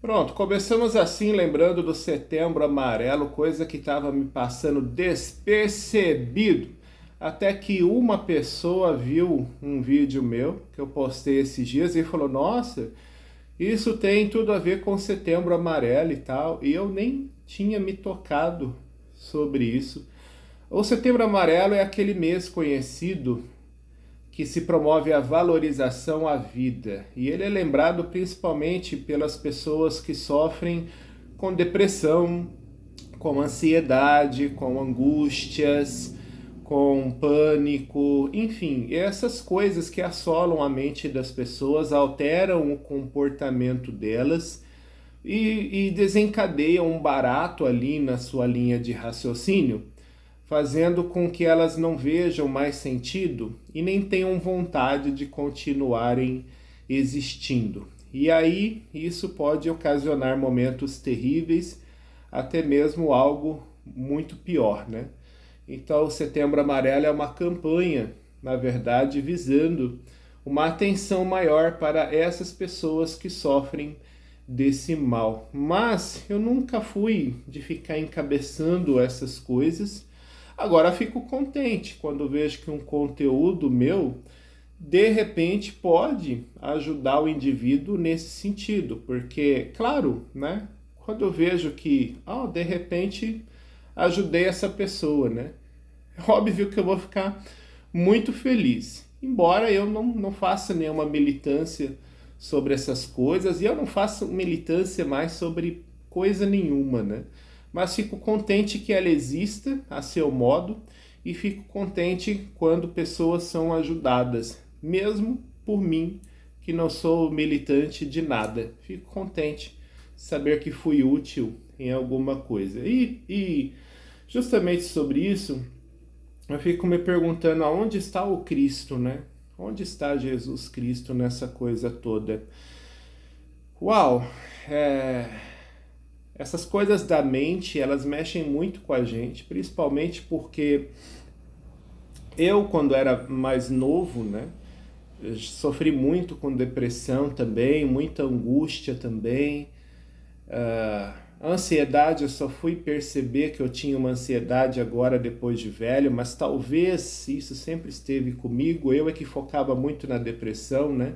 Pronto, começamos assim, lembrando do Setembro Amarelo, coisa que estava me passando despercebido. Até que uma pessoa viu um vídeo meu que eu postei esses dias e falou: Nossa, isso tem tudo a ver com Setembro Amarelo e tal. E eu nem tinha me tocado sobre isso. O Setembro Amarelo é aquele mês conhecido que se promove a valorização à vida. E ele é lembrado principalmente pelas pessoas que sofrem com depressão, com ansiedade, com angústias, com pânico, enfim, essas coisas que assolam a mente das pessoas, alteram o comportamento delas e desencadeiam um barato ali na sua linha de raciocínio, fazendo com que elas não vejam mais sentido e nem tenham vontade de continuarem existindo. E aí isso pode ocasionar momentos terríveis, até mesmo algo muito pior, né? Então, o Setembro Amarelo é uma campanha, na verdade, visando uma atenção maior para essas pessoas que sofrem desse mal. Mas eu nunca fui de ficar encabeçando essas coisas. Agora fico contente quando vejo que um conteúdo meu de repente pode ajudar o indivíduo nesse sentido, porque, claro, né? Quando eu vejo que, de repente ajudei essa pessoa, né? É óbvio que eu vou ficar muito feliz. Embora eu não faça nenhuma militância sobre essas coisas, e eu não faço militância mais sobre coisa nenhuma, né? Mas fico contente que ela exista a seu modo e fico contente quando pessoas são ajudadas, mesmo por mim, que não sou militante de nada. Fico contente de saber que fui útil em alguma coisa. E justamente sobre isso, eu fico me perguntando aonde está o Cristo, né? Onde está Jesus Cristo nessa coisa toda? Uau! É... Essas coisas da mente, elas mexem muito com a gente, principalmente porque eu, quando era mais novo, né? Eu sofri muito com depressão também, muita angústia também. A ansiedade, eu só fui perceber que eu tinha uma ansiedade agora depois de velho, mas talvez isso sempre esteve comigo. Eu é que focava muito na depressão, né?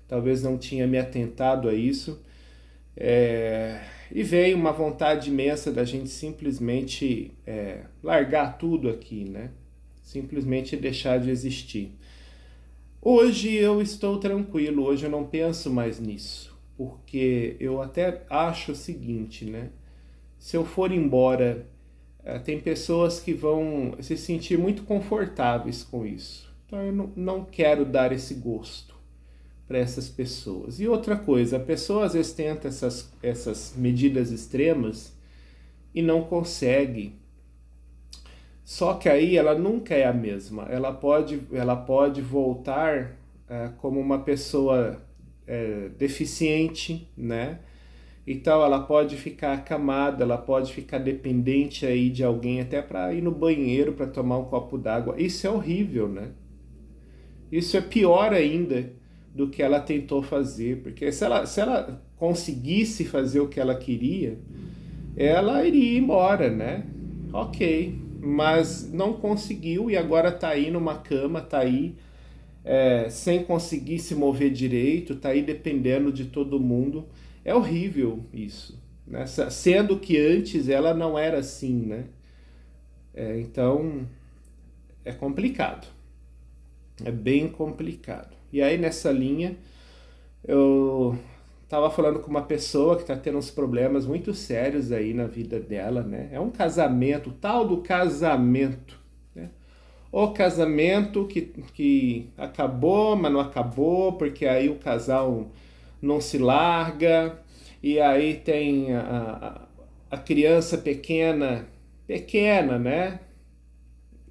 Talvez não tinha me atentado a isso. E veio uma vontade imensa da gente simplesmente largar tudo aqui, né? Simplesmente deixar de existir. Hoje eu estou tranquilo, hoje eu não penso mais nisso, porque eu até acho o seguinte, né? Se eu for embora, tem pessoas que vão se sentir muito confortáveis com isso. Então eu não quero dar esse gosto para essas pessoas. E outra coisa, a pessoa às vezes tenta essas medidas extremas e não consegue. Só que aí ela nunca é a mesma. Ela pode voltar como uma pessoa deficiente, né? Então ela pode ficar acamada, ela pode ficar dependente aí de alguém até para ir no banheiro para tomar um copo d'água. Isso é horrível, né? Isso é pior ainda do que ela tentou fazer, porque se ela conseguisse fazer o que ela queria, ela iria embora, né? Ok, mas não conseguiu e agora tá aí numa cama, tá aí sem conseguir se mover direito, tá aí dependendo de todo mundo. É horrível isso, né? Sendo que antes ela não era assim, né? Então é complicado, é bem complicado. E aí nessa linha eu tava falando com uma pessoa que tá tendo uns problemas muito sérios aí na vida dela, né? É um casamento, o tal do casamento, né? O casamento que acabou, mas não acabou, porque aí o casal não se larga, e aí tem a criança pequena, pequena, né?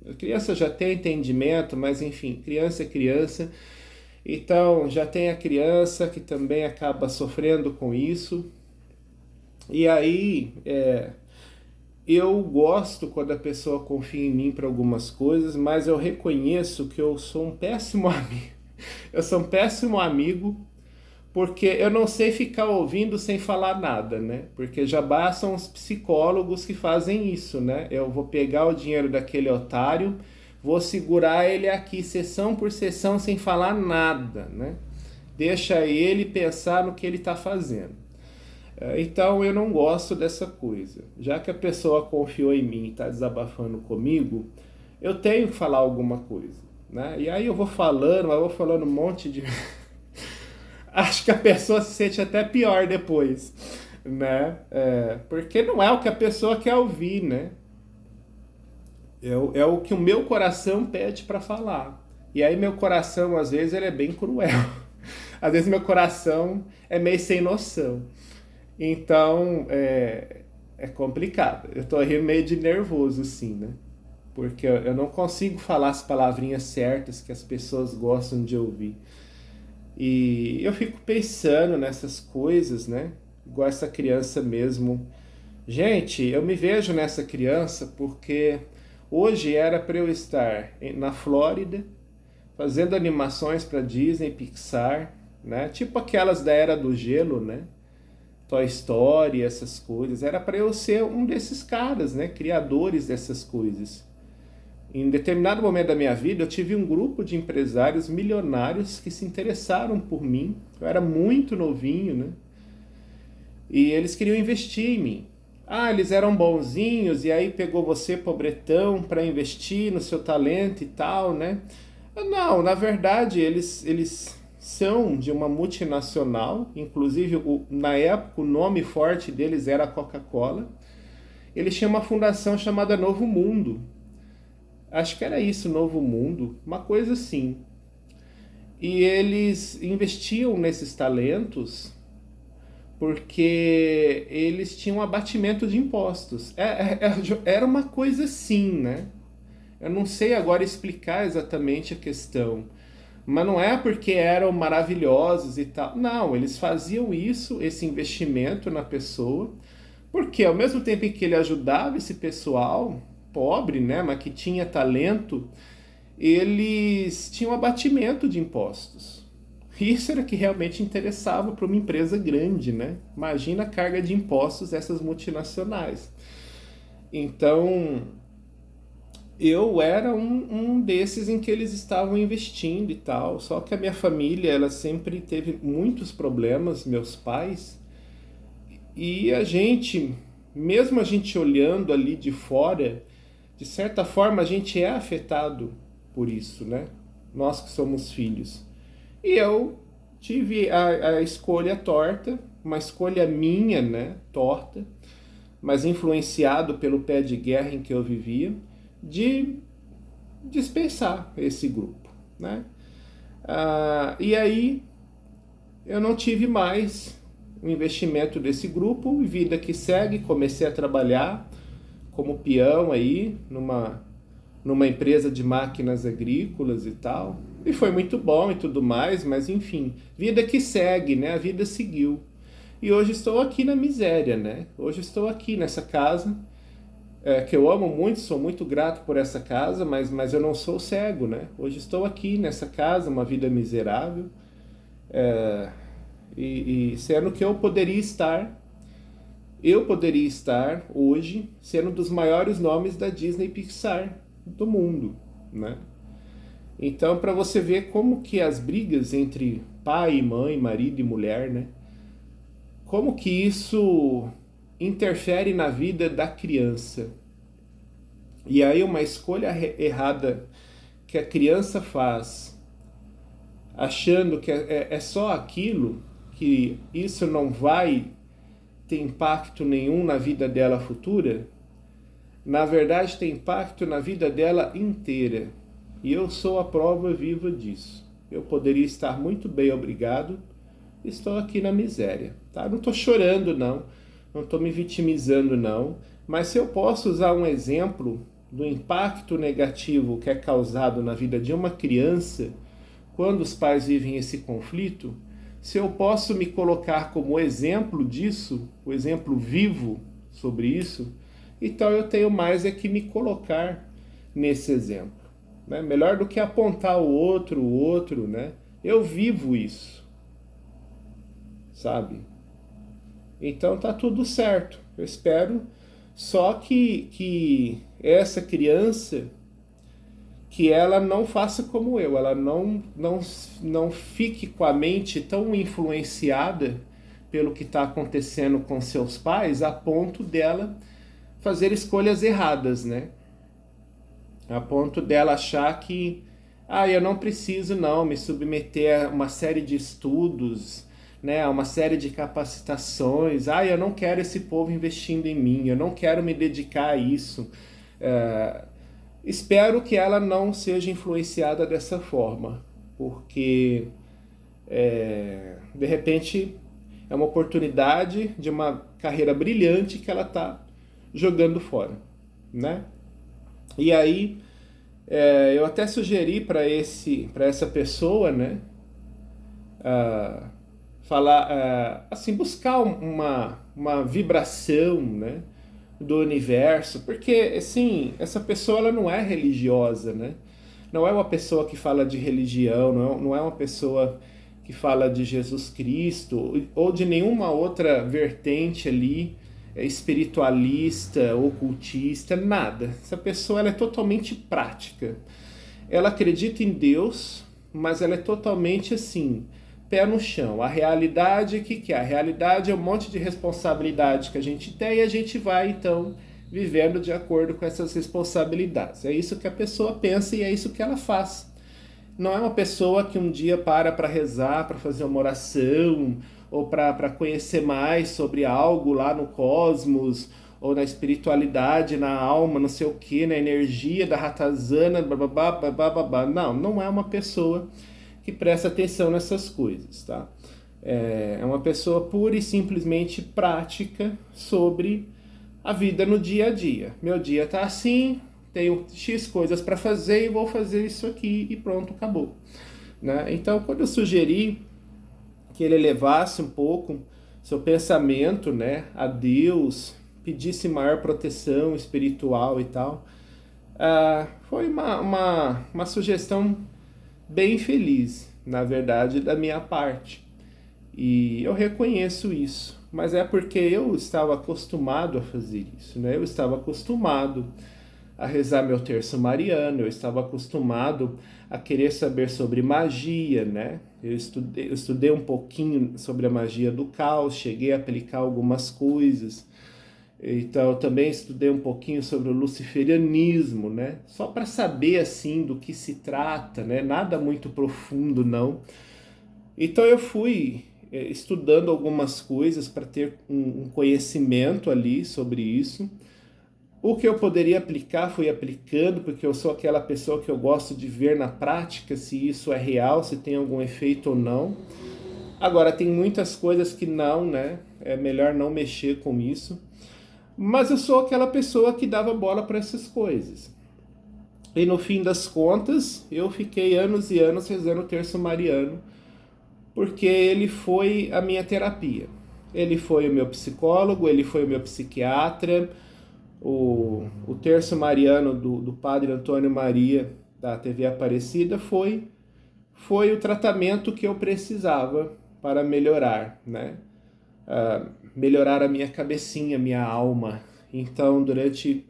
A criança já tem entendimento, mas enfim, criança é criança. Então já tem a criança que também acaba sofrendo com isso. E aí eu gosto quando a pessoa confia em mim para algumas coisas, mas eu reconheço que eu sou um péssimo amigo. Eu sou um péssimo amigo porque eu não sei ficar ouvindo sem falar nada, né? Porque já bastam os psicólogos que fazem isso, né? Eu vou pegar o dinheiro daquele otário, vou segurar ele aqui sessão por sessão sem falar nada, né? Deixa ele pensar no que ele está fazendo. Então eu não gosto dessa coisa. Já que a pessoa confiou em mim e está desabafando comigo, eu tenho que falar alguma coisa, né? E aí eu vou falando, um monte de... Acho que a pessoa se sente até pior depois, né? Porque não é o que a pessoa quer ouvir, né? É o que o meu coração pede para falar. E aí meu coração, às vezes, ele é bem cruel. Às vezes meu coração é meio sem noção. Então, é complicado. Eu tô rindo meio de nervoso, assim, né? Porque eu não consigo falar as palavrinhas certas que as pessoas gostam de ouvir. E eu fico pensando nessas coisas, né? Igual essa criança mesmo. Gente, eu me vejo nessa criança porque hoje era para eu estar na Flórida fazendo animações para Disney, Pixar, né? Tipo aquelas da Era do Gelo, né? Toy Story, essas coisas. Era para eu ser um desses caras, né? Criadores dessas coisas. Em determinado momento da minha vida, eu tive um grupo de empresários milionários que se interessaram por mim. Eu era muito novinho, né? E eles queriam investir em mim. Ah, eles eram bonzinhos e aí pegou você, pobretão, para investir no seu talento e tal, né? Não, na verdade, eles são de uma multinacional. Inclusive, na época, o nome forte deles era a Coca-Cola. Eles tinham uma fundação chamada Novo Mundo. Acho que era isso, Novo Mundo, uma coisa assim. E eles investiam nesses talentos porque eles tinham abatimento de impostos. Era uma coisa assim, né? Eu não sei agora explicar exatamente a questão. Mas não é porque eram maravilhosos e tal. Não, eles faziam isso, esse investimento na pessoa, porque ao mesmo tempo em que ele ajudava esse pessoal pobre, né, mas que tinha talento, eles tinham abatimento de impostos. Isso era que realmente interessava para uma empresa grande, né? Imagina a carga de impostos dessas multinacionais. Então, eu era um desses em que eles estavam investindo e tal. Só que a minha família, ela sempre teve muitos problemas, meus pais. E a gente, mesmo a gente olhando ali de fora, de certa forma a gente é afetado por isso, né? Nós que somos filhos. E eu tive a escolha torta, uma escolha minha, né? Torta, mas influenciado pelo pé de guerra em que eu vivia, de dispensar esse grupo, né? E aí eu não tive mais o investimento desse grupo, vida que segue, comecei a trabalhar como peão aí numa empresa de máquinas agrícolas e tal, e foi muito bom e tudo mais, mas enfim, vida que segue, né? A vida seguiu. E hoje estou aqui na miséria, né? Hoje estou aqui nessa casa, que eu amo muito, sou muito grato por essa casa, mas eu não sou cego, né? Hoje estou aqui nessa casa, uma vida miserável, e sendo que eu poderia estar hoje sendo um dos maiores nomes da Disney Pixar do mundo, né? Então, para você ver como que as brigas entre pai e mãe, marido e mulher, né? Como que isso interfere na vida da criança. E aí uma escolha errada que a criança faz, achando que é só aquilo, que isso não vai ter impacto nenhum na vida dela futura, na verdade tem impacto na vida dela inteira. E eu sou a prova viva disso. Eu poderia estar muito bem, obrigado, estou aqui na miséria, tá? Não estou chorando, não estou me vitimizando, não, mas se eu posso usar um exemplo do impacto negativo que é causado na vida de uma criança quando os pais vivem esse conflito, se eu posso me colocar como exemplo disso, o exemplo vivo sobre isso, então eu tenho mais é que me colocar nesse exemplo, né? Melhor do que apontar o outro, né? Eu vivo isso. sabe? Então tá tudo certo. Eu espero só que essa criança, que ela não faça como eu, ela não fique com a mente tão influenciada pelo que está acontecendo com seus pais, a ponto dela fazer escolhas erradas, né? A ponto dela achar que, eu não preciso não me submeter a uma série de estudos, né, a uma série de capacitações. Eu não quero esse povo investindo em mim, eu não quero me dedicar a isso. Espero que ela não seja influenciada dessa forma, porque de repente é uma oportunidade de uma carreira brilhante que ela está jogando fora, né? E aí eu até sugeri para essa pessoa, né, falar, assim, buscar uma vibração, né, do universo, porque, assim, essa pessoa ela não é religiosa, né? Não é uma pessoa que fala de religião, não é uma pessoa que fala de Jesus Cristo ou de nenhuma outra vertente ali, espiritualista, ocultista, nada. Essa pessoa ela é totalmente prática. Ela acredita em Deus, mas ela é totalmente assim, pé no chão. A realidade, o que é? A realidade é um monte de responsabilidade que a gente tem e a gente vai, então, vivendo de acordo com essas responsabilidades. É isso que a pessoa pensa e é isso que ela faz. Não é uma pessoa que um dia para rezar, para fazer uma oração, ou para conhecer mais sobre algo lá no cosmos, ou na espiritualidade, na alma, não sei o que, na energia da ratazana, bababá, bababá. Não é uma pessoa que presta atenção nessas coisas, tá? É uma pessoa pura e simplesmente prática sobre a vida no dia a dia. Meu dia tá assim, tenho X coisas para fazer e vou fazer isso aqui e pronto, acabou. Né? Então, quando eu sugeri que ele elevasse um pouco seu pensamento, né, a Deus, pedisse maior proteção espiritual e tal, foi uma sugestão bem feliz, na verdade, da minha parte. E eu reconheço isso, mas é porque eu estava acostumado a fazer isso, né? Eu estava acostumado a rezar meu terço mariano, eu estava acostumado a querer saber sobre magia, né? Eu estudei um pouquinho sobre a magia do caos, cheguei a aplicar algumas coisas. Então, eu também estudei um pouquinho sobre o luciferianismo, né? Só para saber, assim, do que se trata, né? Nada muito profundo, não. Então, eu fui estudando algumas coisas para ter um conhecimento ali sobre isso. O que eu poderia aplicar, fui aplicando, porque eu sou aquela pessoa que eu gosto de ver na prática se isso é real, se tem algum efeito ou não. Agora, tem muitas coisas que não, né? É melhor não mexer com isso. Mas eu sou aquela pessoa que dava bola para essas coisas. E no fim das contas, eu fiquei anos e anos rezando o terço mariano, porque ele foi a minha terapia. Ele foi o meu psicólogo, ele foi o meu psiquiatra. O terço mariano do padre Antônio Maria, da TV Aparecida, foi o tratamento que eu precisava para melhorar, né? Melhorar a minha cabecinha, minha alma. Então, durante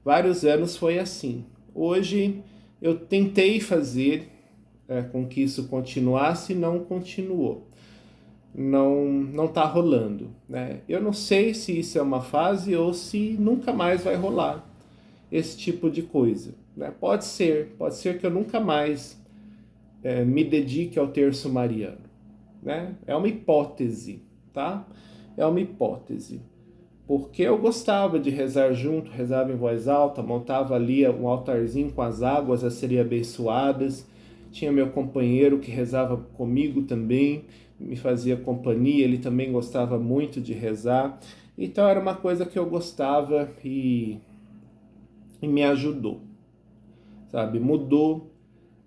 vários anos foi assim. Hoje, eu tentei fazer com que isso continuasse e não continuou. Não tá rolando, né? Eu não sei se isso é uma fase ou se nunca mais vai rolar esse tipo de coisa, né? Pode ser que eu nunca mais me dedique ao terço mariano, né? É uma hipótese, tá? É uma hipótese. Porque eu gostava de rezar junto, rezava em voz alta, montava ali um altarzinho com as águas a serem abençoadas. Tinha meu companheiro que rezava comigo também, me fazia companhia, ele também gostava muito de rezar. Então era uma coisa que eu gostava e me ajudou, sabe? Mudou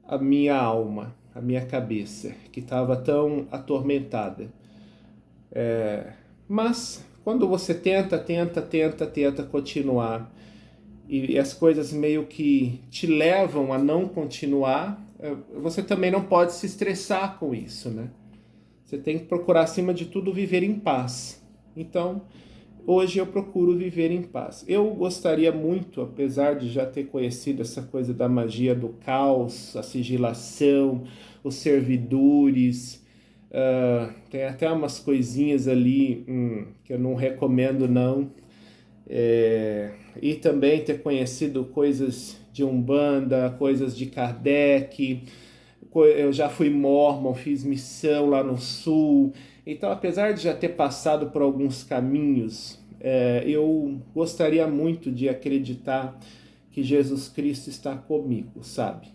a minha alma, a minha cabeça, que estava tão atormentada. Mas quando você tenta continuar e as coisas meio que te levam a não continuar, você também não pode se estressar com isso, né? Você tem que procurar, acima de tudo, viver em paz. Então, hoje eu procuro viver em paz. Eu gostaria muito, apesar de já ter conhecido essa coisa da magia do caos, a sigilação, os servidores, tem até umas coisinhas ali que eu não recomendo não. E também ter conhecido coisas de Umbanda, coisas de Kardec. Eu já fui mórmon, fiz missão lá no sul. Então, apesar de já ter passado por alguns caminhos, eu gostaria muito de acreditar que Jesus Cristo está comigo, sabe?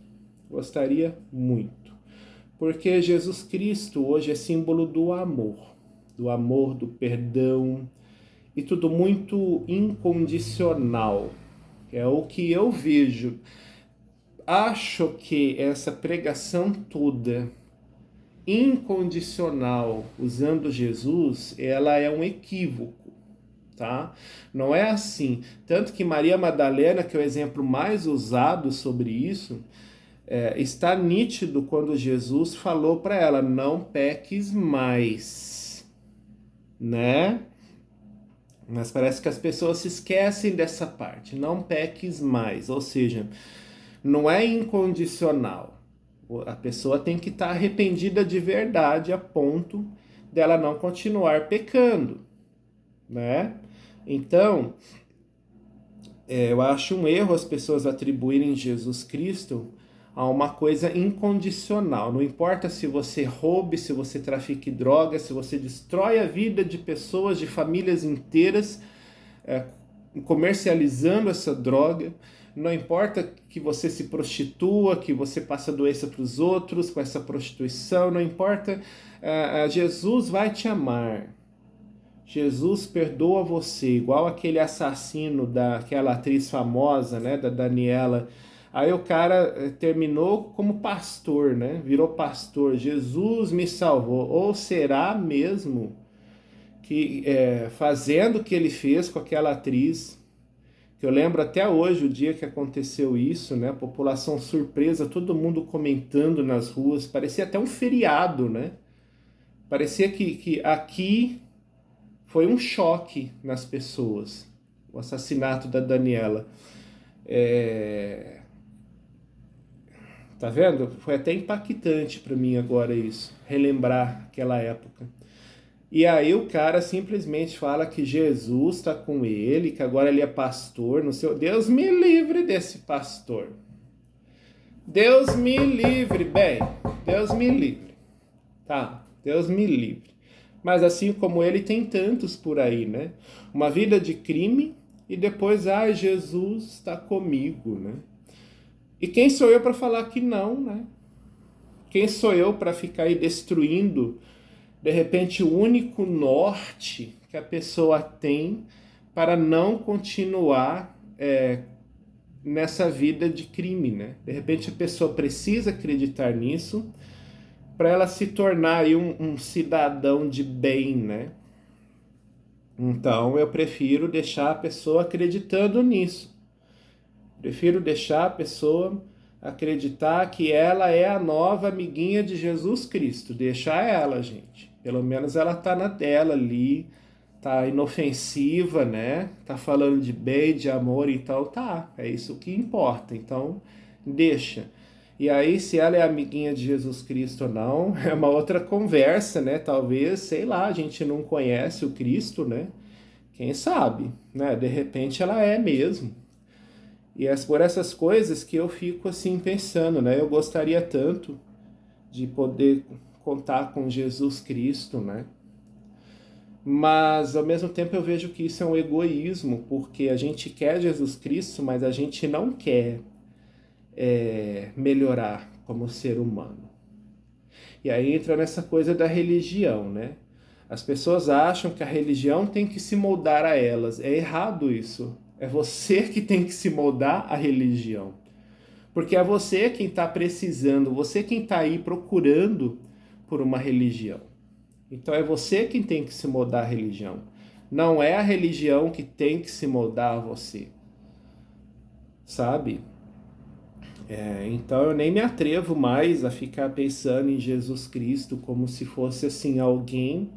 Gostaria muito. Porque Jesus Cristo hoje é símbolo do amor, do perdão, e tudo muito incondicional. É o que eu vejo. Acho que essa pregação toda incondicional, usando Jesus, ela é um equívoco, tá? Não é assim. Tanto que Maria Madalena, que é o exemplo mais usado sobre isso, está nítido quando Jesus falou para ela, não peques mais, né? Mas parece que as pessoas se esquecem dessa parte, não peques mais, ou seja, não é incondicional. A pessoa tem que estar arrependida de verdade a ponto dela não continuar pecando, né? Então, eu acho um erro as pessoas atribuírem Jesus Cristo a uma coisa incondicional. Não importa se você roube, se você trafique drogas, se você destrói a vida de pessoas, de famílias inteiras, comercializando essa droga. Não importa que você se prostitua, que você passa doença para os outros com essa prostituição. Não importa. Jesus vai te amar. Jesus perdoa você, igual aquele assassino daquela atriz famosa, né, da Daniela. Aí o cara terminou como pastor, né? Virou pastor. Jesus me salvou. Ou será mesmo que fazendo o que ele fez com aquela atriz, que eu lembro até hoje o dia que aconteceu isso, né? A população surpresa, todo mundo comentando nas ruas, parecia até um feriado, né? Parecia que aqui foi um choque nas pessoas, o assassinato da Daniela. Tá vendo? Foi até impactante para mim agora isso, relembrar aquela época. E aí o cara simplesmente fala que Jesus está com ele, que agora ele é pastor, não sei. Deus me livre desse pastor. Deus me livre, bem. Deus me livre. Tá, Deus me livre. Mas assim como ele, tem tantos por aí, né? Uma vida de crime e depois, Jesus está comigo, né? E quem sou eu para falar que não, né? Quem sou eu para ficar aí destruindo, de repente, o único norte que a pessoa tem para não continuar nessa vida de crime, né? De repente a pessoa precisa acreditar nisso para ela se tornar aí um cidadão de bem, né? Então eu prefiro deixar a pessoa acreditando nisso. Prefiro deixar a pessoa acreditar que ela é a nova amiguinha de Jesus Cristo. Deixar ela, gente. Pelo menos ela tá na dela ali, tá inofensiva, né? Tá falando de bem, de amor, então tá. É isso que importa. Então, deixa. E aí, se ela é amiguinha de Jesus Cristo ou não, é uma outra conversa, né? Talvez, sei lá, a gente não conhece o Cristo, né? Quem sabe, né? De repente ela é mesmo. E é por essas coisas que eu fico assim pensando, né? Eu gostaria tanto de poder contar com Jesus Cristo, né? Mas ao mesmo tempo eu vejo que isso é um egoísmo, porque a gente quer Jesus Cristo, mas a gente não quer melhorar como ser humano. E aí entra nessa coisa da religião, né? As pessoas acham que a religião tem que se moldar a elas. É errado isso. É você que tem que se moldar à religião. Porque é você quem está precisando, você quem está aí procurando por uma religião. Então é você quem tem que se moldar à religião. Não é a religião que tem que se moldar a você. Sabe? Então eu nem me atrevo mais a ficar pensando em Jesus Cristo como se fosse assim alguém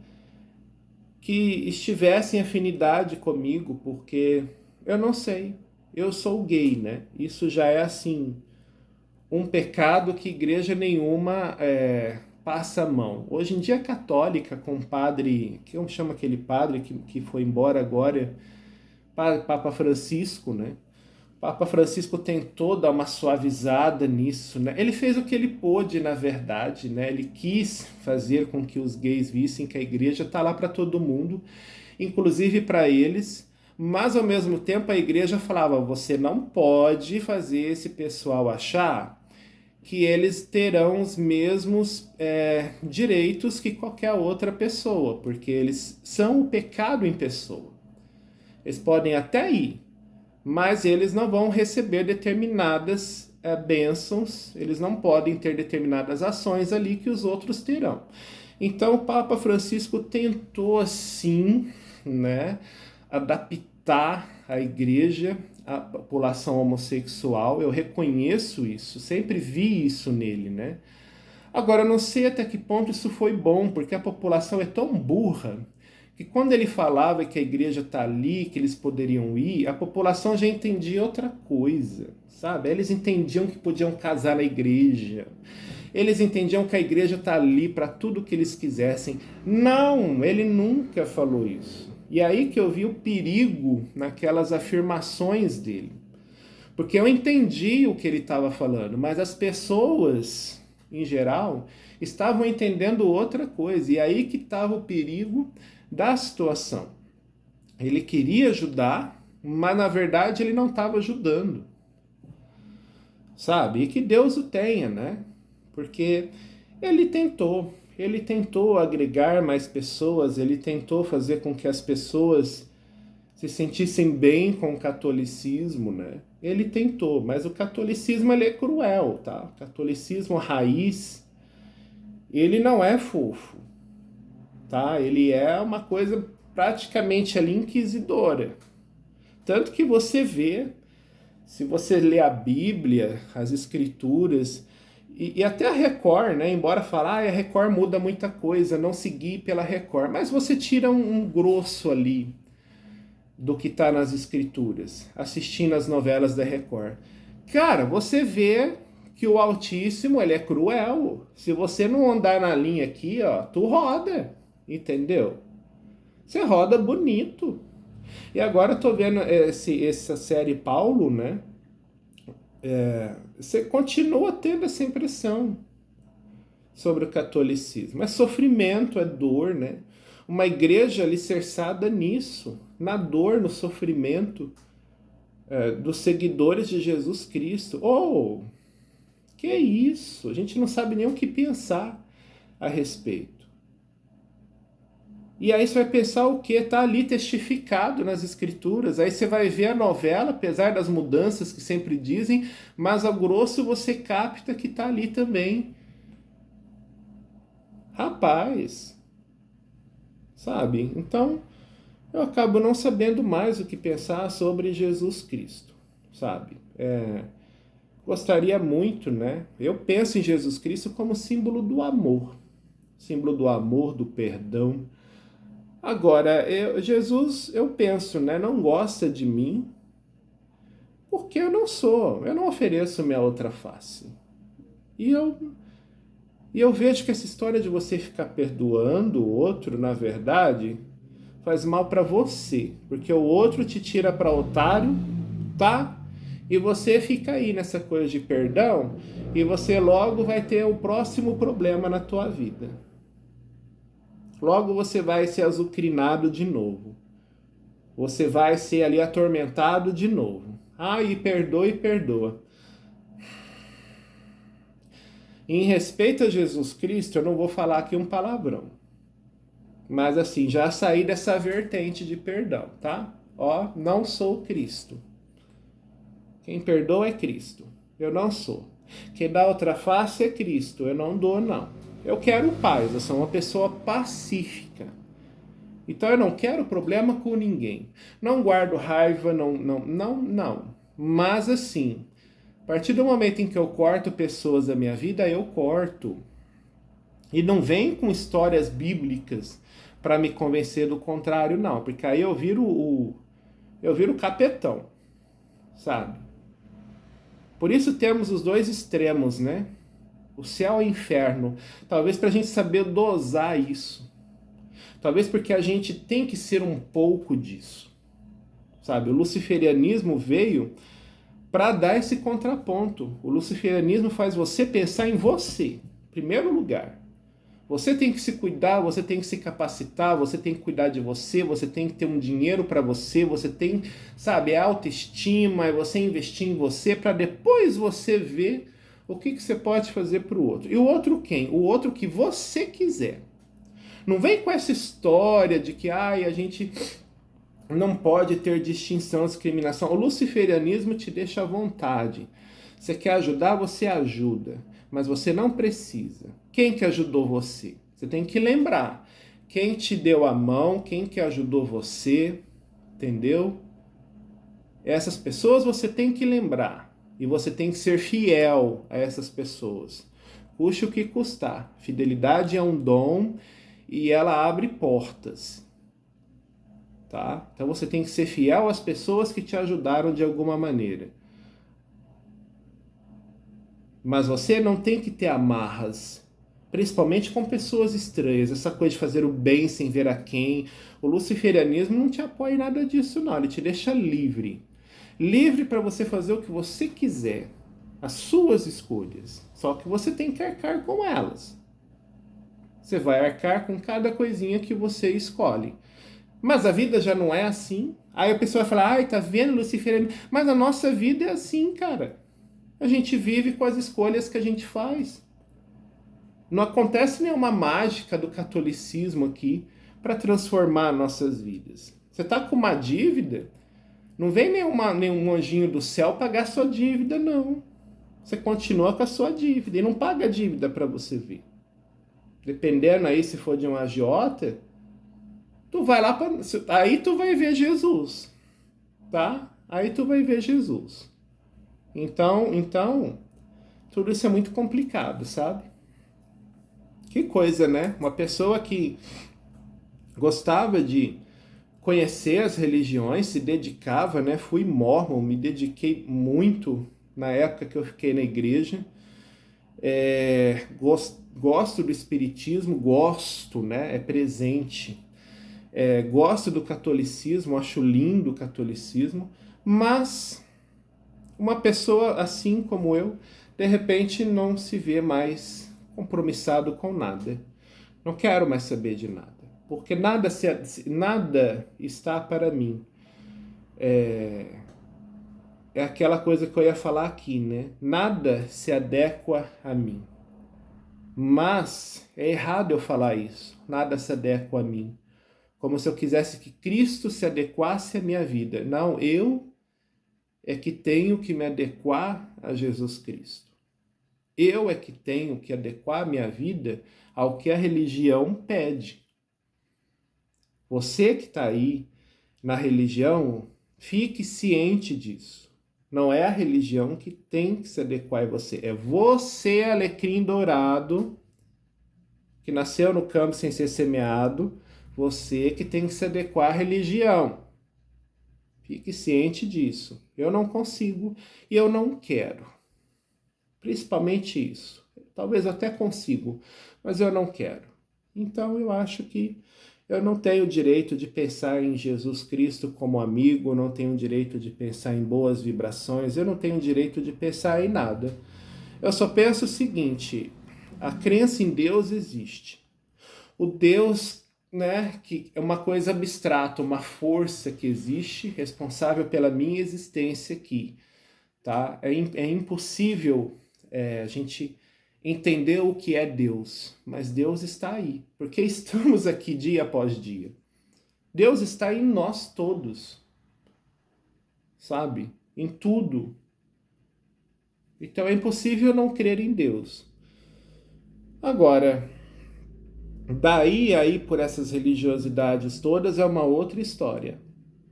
que estivesse em afinidade comigo, porque eu não sei. Eu sou gay, né? Isso já é assim um pecado que igreja nenhuma passa a mão. Hoje em dia a católica com o padre, que eu chamo aquele padre que foi embora agora, Papa Francisco, né? Papa Francisco tentou dar uma suavizada nisso, né? Ele fez o que ele pôde, na verdade, né? Ele quis fazer com que os gays vissem que a igreja está lá para todo mundo, inclusive para eles, mas ao mesmo tempo a igreja falava: você não pode fazer esse pessoal achar que eles terão os mesmos direitos que qualquer outra pessoa, porque eles são o pecado em pessoa. Eles podem até ir, mas eles não vão receber determinadas bênçãos, eles não podem ter determinadas ações ali que os outros terão. Então o Papa Francisco tentou assim, né, adaptar a igreja à população homossexual. Eu reconheço isso, sempre vi isso nele, né? Agora, eu não sei até que ponto isso foi bom, porque a população é tão burra que quando ele falava que a igreja está ali, que eles poderiam ir, a população já entendia outra coisa, sabe? Eles entendiam que podiam casar na igreja. Eles entendiam que a igreja está ali para tudo que eles quisessem. Não, ele nunca falou isso. E aí que eu vi o perigo naquelas afirmações dele. Porque eu entendi o que ele estava falando, mas as pessoas, em geral, estavam entendendo outra coisa. E aí que estava o perigo da situação. Ele queria ajudar, mas na verdade ele não estava ajudando. Sabe? E que Deus o tenha, né? Porque ele tentou agregar mais pessoas, ele tentou fazer com que as pessoas se sentissem bem com o catolicismo, né? Ele tentou, mas o catolicismo ele é cruel, tá? O catolicismo raiz, ele não é fofo, tá? Ele é uma coisa praticamente ali inquisidora. Tanto que você vê, se você lê a Bíblia, as Escrituras, e até a Record, né? Embora falar, a Record muda muita coisa, não seguir pela Record, mas você tira um grosso ali do que está nas Escrituras, assistindo as novelas da Record. Cara, você vê que o Altíssimo, ele é cruel. Se você não andar na linha aqui, ó, tu roda, entendeu? Você roda bonito. E agora eu tô vendo essa série Paulo, né? Você continua tendo essa impressão sobre o catolicismo. É sofrimento, é dor, né? Uma igreja alicerçada nisso, na dor, no sofrimento dos seguidores de Jesus Cristo. Oh, que é isso? A gente não sabe nem o que pensar a respeito. E aí você vai pensar o que? Está ali testificado nas escrituras. Aí você vai ver a novela, apesar das mudanças que sempre dizem, mas ao grosso você capta que está ali também. Rapaz, sabe? Então, eu acabo não sabendo mais o que pensar sobre Jesus Cristo, sabe? Gostaria muito, né? Eu penso em Jesus Cristo como símbolo do amor, do perdão. Agora, Jesus, eu penso, né? Não gosta de mim porque eu não ofereço minha outra face. E eu vejo que essa história de você ficar perdoando o outro, na verdade, faz mal para você, porque o outro te tira para otário, tá? E você fica aí nessa coisa de perdão e você logo vai ter o próximo problema na tua vida. Logo você vai ser azucrinado de novo. Você vai ser ali atormentado de novo. E perdoa e perdoa. Em respeito a Jesus Cristo, eu não vou falar aqui um palavrão. Mas assim, já saí dessa vertente de perdão, tá? Ó, não sou Cristo. Quem perdoa é Cristo. Eu não sou. Quem dá outra face é Cristo. Eu não dou, não. Eu quero paz. Eu sou uma pessoa pacífica. Então eu não quero problema com ninguém. Não guardo raiva, não. Mas assim, A partir do momento em que eu corto pessoas da minha vida, eu corto. E não vem com histórias bíblicas para me convencer do contrário, não. Porque aí eu viro o capetão, sabe? Por isso temos os dois extremos, né? O céu e o inferno. Talvez para a gente saber dosar isso. Talvez porque a gente tem que ser um pouco disso. Sabe? O luciferianismo veio para dar esse contraponto. O luciferianismo faz você pensar em você, em primeiro lugar. Você tem que se cuidar, você tem que se capacitar, você tem que cuidar de você, você tem que ter um dinheiro para você, você tem, sabe, a autoestima, é você investir em você para depois você ver o que você pode fazer para o outro. E o outro quem? O outro que você quiser. Não vem com essa história de que a gente não pode ter distinção, discriminação. O luciferianismo te deixa à vontade. Você quer ajudar, você ajuda. Mas você não precisa. Quem que ajudou você? Você tem que lembrar. Quem te deu a mão, quem que ajudou você, entendeu? Essas pessoas você tem que lembrar. E você tem que ser fiel a essas pessoas. Custe o que custar. Fidelidade é um dom e ela abre portas. Tá? Então você tem que ser fiel às pessoas que te ajudaram de alguma maneira. Mas você não tem que ter amarras, principalmente com pessoas estranhas. Essa coisa de fazer o bem sem ver a quem. O luciferianismo não te apoia em nada disso, não. Ele te deixa livre. Livre para você fazer o que você quiser. As suas escolhas. Só que você tem que arcar com elas. Você vai arcar com cada coisinha que você escolhe. Mas a vida já não é assim. Aí a pessoa vai falar, ai, tá vendo, luciferianismo? Mas a nossa vida é assim, cara. A gente vive com as escolhas que a gente faz. Não acontece nenhuma mágica do catolicismo aqui para transformar nossas vidas. Você está com uma dívida, não vem nenhum anjinho do céu pagar sua dívida, não. Você continua com a sua dívida e não paga a dívida para você ver. Dependendo aí se for de um agiota, tu vai lá aí tu vai ver Jesus, tá? Aí tu vai ver Jesus. Então, tudo isso é muito complicado, sabe? Que coisa, né? Uma pessoa que gostava de conhecer as religiões, se dedicava, né? Fui mórmon, me dediquei muito na época que eu fiquei na igreja. Gosto do espiritismo, gosto, né? É presente. Gosto do catolicismo, acho lindo o catolicismo, mas uma pessoa assim como eu, de repente não se vê mais compromissado com nada. Não quero mais saber de nada, porque nada está para mim. É aquela coisa que eu ia falar aqui, né? Nada se adequa a mim. Mas é errado eu falar isso. Nada se adequa a mim. Como se eu quisesse que Cristo se adequasse à minha vida. Não, eu é que tenho que me adequar a Jesus Cristo. Eu é que tenho que adequar a minha vida ao que a religião pede. Você que está aí na religião, fique ciente disso. Não é a religião que tem que se adequar a você. É você, alecrim dourado, que nasceu no campo sem ser semeado, você que tem que se adequar à religião. Fique ciente disso. Eu não consigo e eu não quero. Principalmente isso. Talvez eu até consigo, mas eu não quero. Então eu acho que eu não tenho direito de pensar em Jesus Cristo como amigo, não tenho direito de pensar em boas vibrações, eu não tenho direito de pensar em nada. Eu só penso o seguinte, a crença em Deus existe. O Deus, né, que é uma coisa abstrata, uma força que existe, responsável pela minha existência aqui, tá? É impossível a gente entender o que é Deus, mas Deus está aí, porque estamos aqui dia após dia. Deus está em nós todos, sabe? Em tudo. Então é impossível não crer em Deus. Agora, daí aí por essas religiosidades todas é uma outra história,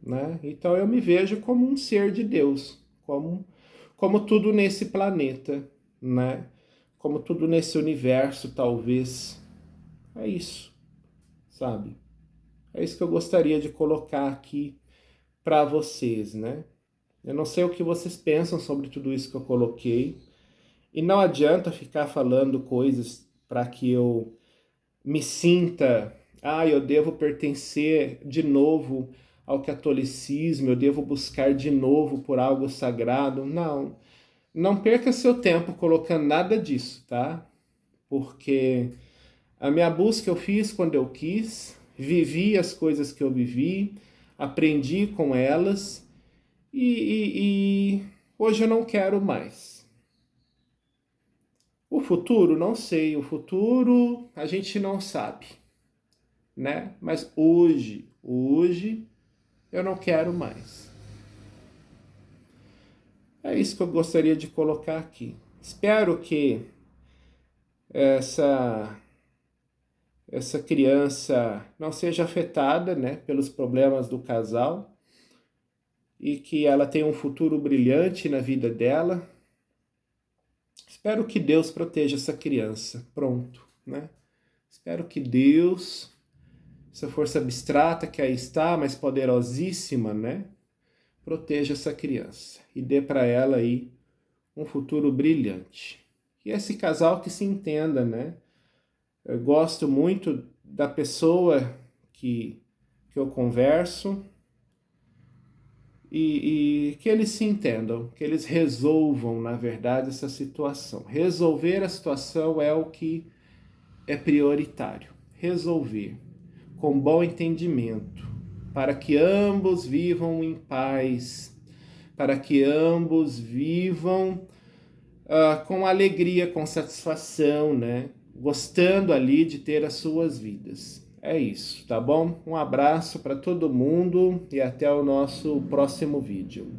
né? Então eu me vejo como um ser de Deus, como como tudo nesse planeta, né? Como tudo nesse universo, talvez. É isso, sabe? É isso que eu gostaria de colocar aqui para vocês, né? Eu não sei o que vocês pensam sobre tudo isso que eu coloquei. E não adianta ficar falando coisas para que eu me sinta, eu devo pertencer de novo ao catolicismo, eu devo buscar de novo por algo sagrado. Não, não perca seu tempo colocando nada disso, tá? Porque a minha busca eu fiz quando eu quis, vivi as coisas que eu vivi, aprendi com elas e hoje eu não quero mais. O futuro, não sei. O futuro a gente não sabe, né? Mas hoje eu não quero mais. É isso que eu gostaria de colocar aqui. Espero que essa criança não seja afetada, né, pelos problemas do casal e que ela tenha um futuro brilhante na vida dela. Espero que Deus proteja essa criança. Pronto, né? Espero que Deus, essa força abstrata que aí está, mas poderosíssima, né, proteja essa criança e dê para ela aí um futuro brilhante. E esse casal que se entenda, né? Eu gosto muito da pessoa que eu converso e que eles se entendam, que eles resolvam, na verdade, essa situação. Resolver a situação é o que é prioritário. Resolver com bom entendimento, para que ambos vivam em paz, para que ambos vivam com alegria, com satisfação, né? Gostando ali de ter as suas vidas. É isso, tá bom? Um abraço para todo mundo e até o nosso próximo vídeo.